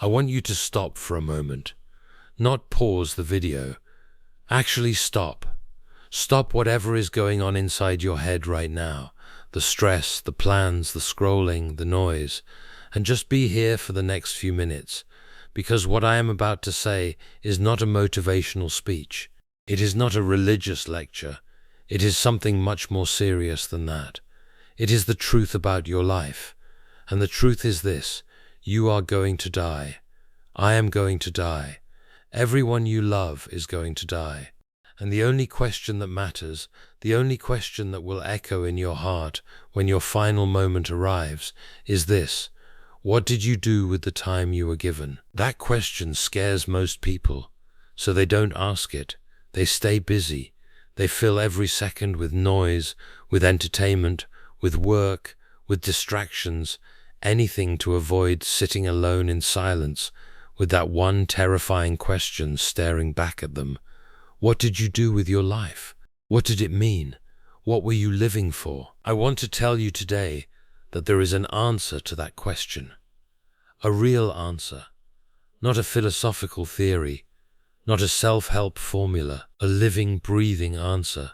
I want you to stop for a moment. Not pause the video. Actually stop. Stop whatever is going on inside your head right now. The stress, the plans, the scrolling, the noise. And just be here for the next few minutes. Because what I am about to say is not a motivational speech. It is not a religious lecture. It is something much more serious than that. It is the truth about your life. And the truth is this: you are going to die. I am going to die. Everyone you love is going to die. And the only question that matters, the only question that will echo in your heart when your final moment arrives, is this: what did you do with the time you were given? That question scares most people, so they don't ask it. They stay busy. They fill every second with noise, with entertainment, with work, with distractions, anything to avoid sitting alone in silence with that one terrifying question staring back at them. What did you do with your life? What did it mean? What were you living for? I want to tell you today that there is an answer to that question. A real answer. Not a philosophical theory, not a self-help formula, a living, breathing answer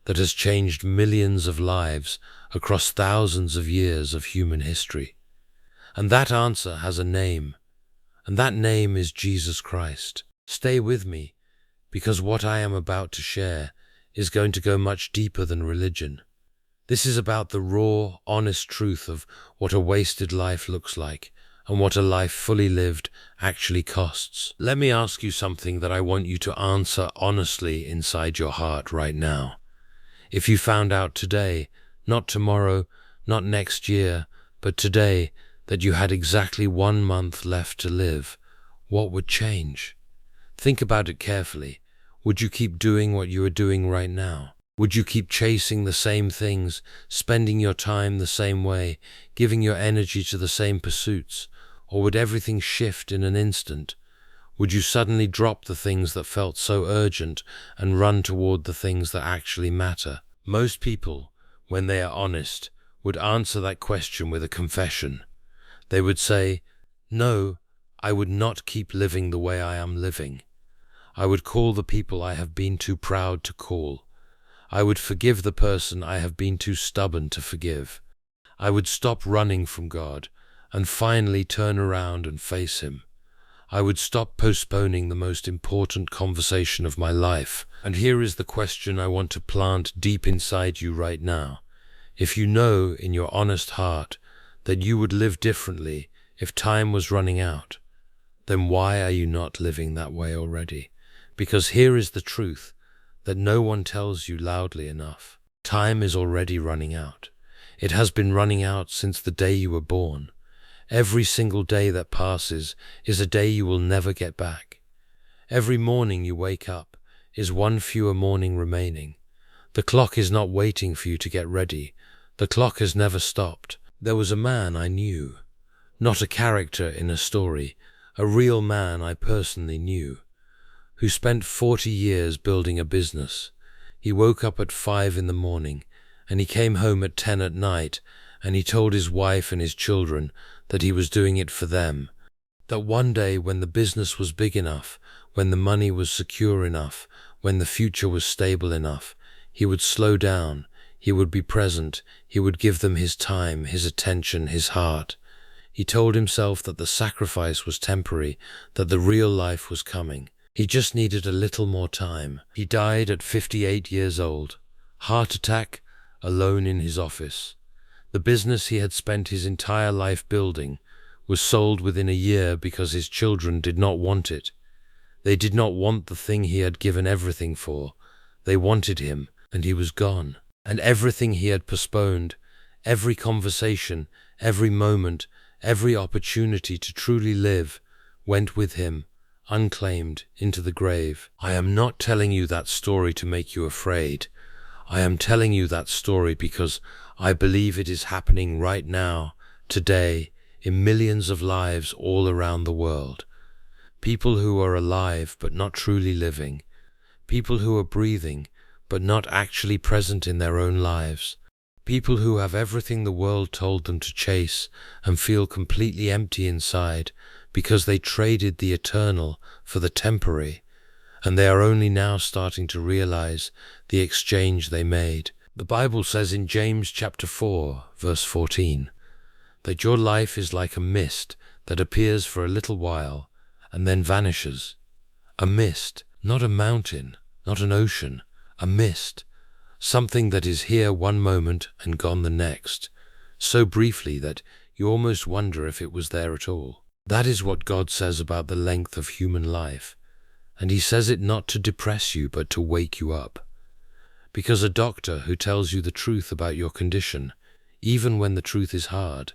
that has changed millions of lives across thousands of years of human history. And that answer has a name, and that name is Jesus Christ. Stay with me, because what I am about to share is going to go much deeper than religion. This is about the raw, honest truth of what a wasted life looks like and what a life fully lived actually costs. Let me ask you something that I want you to answer honestly inside your heart right now. If you found out today, not tomorrow, not next year, but today, that you had exactly 1 month left to live, what would change? Think about it carefully. Would you keep doing what you are doing right now? Would you keep chasing the same things, spending your time the same way, giving your energy to the same pursuits? Or would everything shift in an instant? Would you suddenly drop the things that felt so urgent and run toward the things that actually matter? Most people, when they are honest, would answer that question with a confession. They would say, "No, I would not keep living the way I am living. I would call the people I have been too proud to call. I would forgive the person I have been too stubborn to forgive. I would stop running from God and finally turn around and face Him. I would stop postponing the most important conversation of my life." And here is the question I want to plant deep inside you right now. If you know in your honest heart that you would live differently if time was running out, then why are you not living that way already? Because here is the truth that no one tells you loudly enough. Time is already running out. It has been running out since the day you were born. Every single day that passes is a day you will never get back. Every morning you wake up is one fewer morning remaining. The clock is not waiting for you to get ready. The clock has never stopped. There was a man I knew, not a character in a story, a real man I personally knew, who spent 40 years building a business. He woke up at 5 in the morning, and he came home at 10 at night, and he told his wife and his children that he was doing it for them, that one day when the business was big enough, when the money was secure enough, when the future was stable enough, he would slow down, he would be present, he would give them his time, his attention, his heart. He told himself that the sacrifice was temporary, that the real life was coming. He just needed a little more time. He died at 58 years old. Heart attack, alone in his office. The business he had spent his entire life building was sold within a year because his children did not want it. They did not want the thing he had given everything for. They wanted him, and he was gone. And everything he had postponed, every conversation, every moment, every opportunity to truly live, went with him, unclaimed, into the grave. I am not telling you that story to make you afraid. I am telling you that story because I believe it is happening right now, today, in millions of lives all around the world. People who are alive but not truly living. People who are breathing but not actually present in their own lives. People who have everything the world told them to chase and feel completely empty inside because they traded the eternal for the temporary, and they are only now starting to realize the exchange they made. The Bible says in James chapter 4, verse 14, that your life is like a mist that appears for a little while and then vanishes. A mist, not a mountain, not an ocean, a mist, something that is here one moment and gone the next, so briefly that you almost wonder if it was there at all. That is what God says about the length of human life, and He says it not to depress you but to wake you up. Because a doctor who tells you the truth about your condition, even when the truth is hard,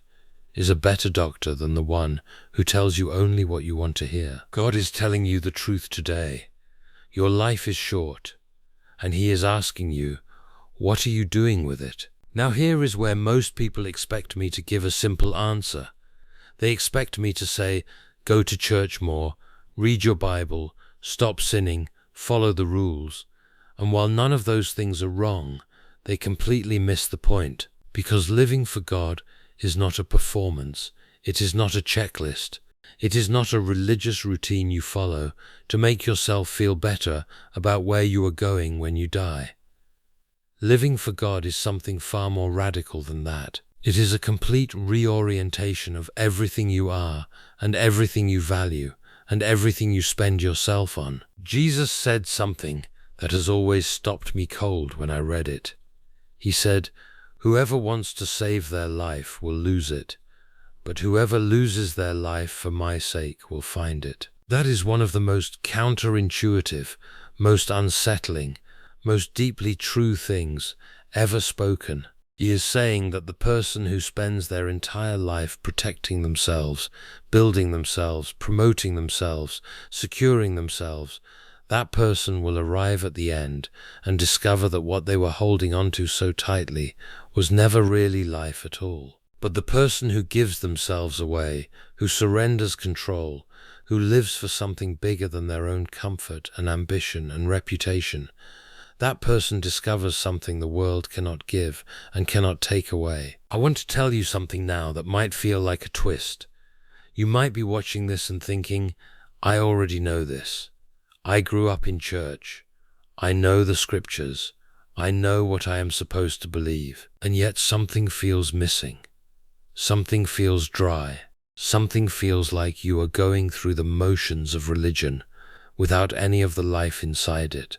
is a better doctor than the one who tells you only what you want to hear. God is telling you the truth today. Your life is short, and He is asking you, what are you doing with it? Now here is where most people expect me to give a simple answer. They expect me to say, go to church more, read your Bible, stop sinning, follow the rules. And while none of those things are wrong, they completely miss the point, because living for God is not a performance. It is not a checklist. It is not a religious routine you follow to make yourself feel better about where you are going when you die. Living for God is something far more radical than that. It is a complete reorientation of everything you are and everything you value and everything you spend yourself on. Jesus said something that has always stopped me cold when I read it. He said, "Whoever wants to save their life will lose it, but whoever loses their life for my sake will find it." That is one of the most counterintuitive, most unsettling, most deeply true things ever spoken. He is saying that the person who spends their entire life protecting themselves, building themselves, promoting themselves, securing themselves, that person will arrive at the end and discover that what they were holding onto so tightly was never really life at all. But the person who gives themselves away, who surrenders control, who lives for something bigger than their own comfort and ambition and reputation, that person discovers something the world cannot give and cannot take away. I want to tell you something now that might feel like a twist. You might be watching this and thinking, I already know this. I grew up in church. I know the scriptures. I know what I am supposed to believe. And yet something feels missing. Something feels dry. Something feels like you are going through the motions of religion without any of the life inside it.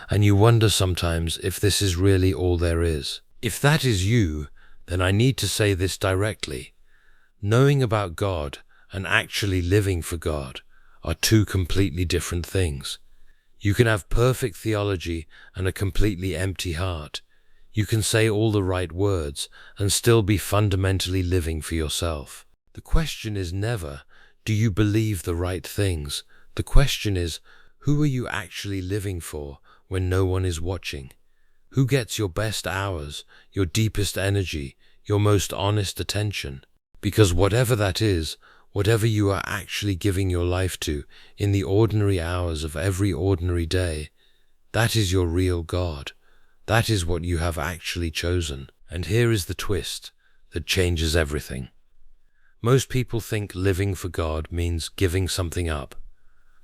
And you wonder sometimes if this is really all there is. If that is you, then I need to say this directly. Knowing about God and actually living for God are two completely different things. You can have perfect theology and a completely empty heart. You can say all the right words and still be fundamentally living for yourself. The question is never, do you believe the right things? The question is, who are you actually living for when no one is watching? Who gets your best hours, your deepest energy, your most honest attention? Because whatever that is, whatever you are actually giving your life to in the ordinary hours of every ordinary day, that is your real God. That is what you have actually chosen. And here is the twist that changes everything. Most people think living for God means giving something up.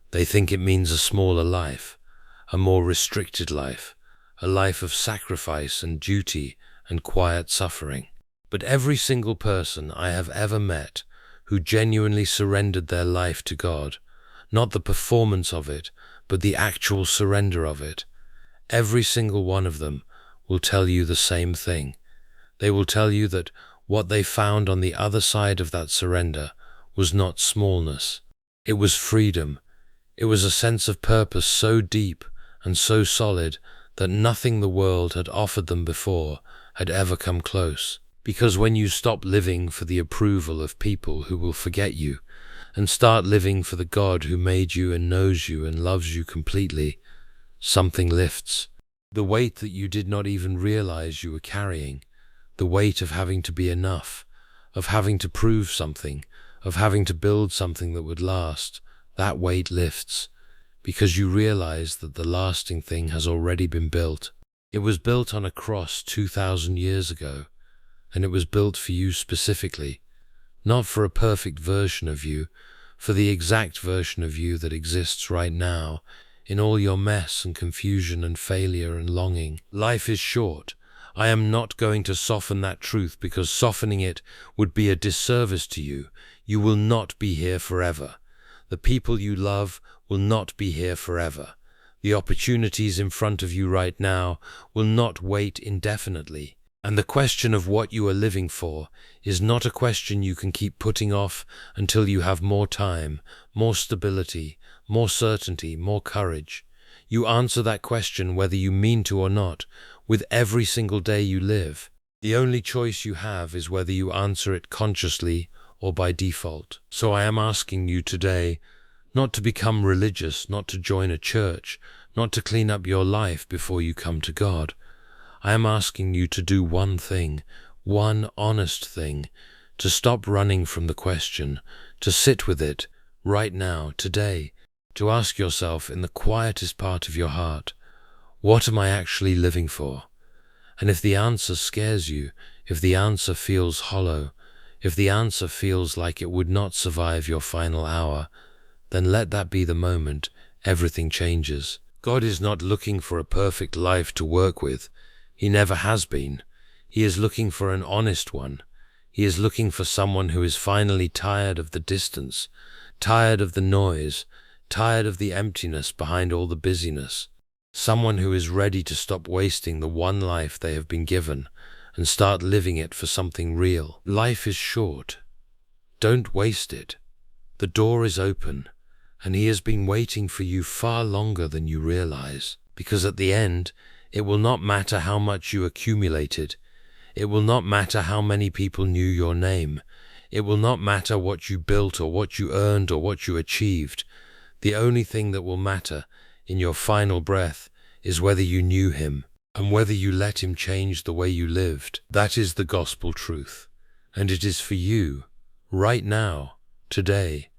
They think it means a smaller life, a more restricted life, a life of sacrifice and duty and quiet suffering. But every single person I have ever met who genuinely surrendered their life to God, not the performance of it, but the actual surrender of it, every single one of them will tell you the same thing. They will tell you that what they found on the other side of that surrender was not smallness. It was freedom. It was a sense of purpose so deep and so solid that nothing the world had offered them before had ever come close. Because when you stop living for the approval of people who will forget you and start living for the God who made you and knows you and loves you completely, something lifts. The weight that you did not even realize you were carrying, the weight of having to be enough, of having to prove something, of having to build something that would last, that weight lifts, because you realize that the lasting thing has already been built. It was built on a cross 2,000 years ago, and it was built for you specifically, not for a perfect version of you, for the exact version of you that exists right now, in all your mess and confusion and failure and longing. Life is short. I am not going to soften that truth, because softening it would be a disservice to you. You will not be here forever. The people you love will not be here forever. The opportunities in front of you right now will not wait indefinitely. And the question of what you are living for is not a question you can keep putting off until you have more time, more stability, more certainty, more courage. You answer that question whether you mean to or not, with every single day you live. The only choice you have is whether you answer it consciously or by default. So I am asking you today not to become religious, not to join a church, not to clean up your life before you come to God. I am asking you to do one thing, one honest thing, to stop running from the question, to sit with it right now, today, to ask yourself in the quietest part of your heart, what am I actually living for? And if the answer scares you, if the answer feels hollow, if the answer feels like it would not survive your final hour, then let that be the moment everything changes. God is not looking for a perfect life to work with. He never has been. He is looking for an honest one. He is looking for someone who is finally tired of the distance, tired of the noise, tired of the emptiness behind all the busyness. Someone who is ready to stop wasting the one life they have been given and start living it for something real. Life is short. Don't waste it. The door is open, and He has been waiting for you far longer than you realize, because at the end, it will not matter how much you accumulated. It will not matter how many people knew your name. It will not matter what you built or what you earned or what you achieved. The only thing that will matter in your final breath is whether you knew Him and whether you let Him change the way you lived. That is the gospel truth, and it is for you, right now, today.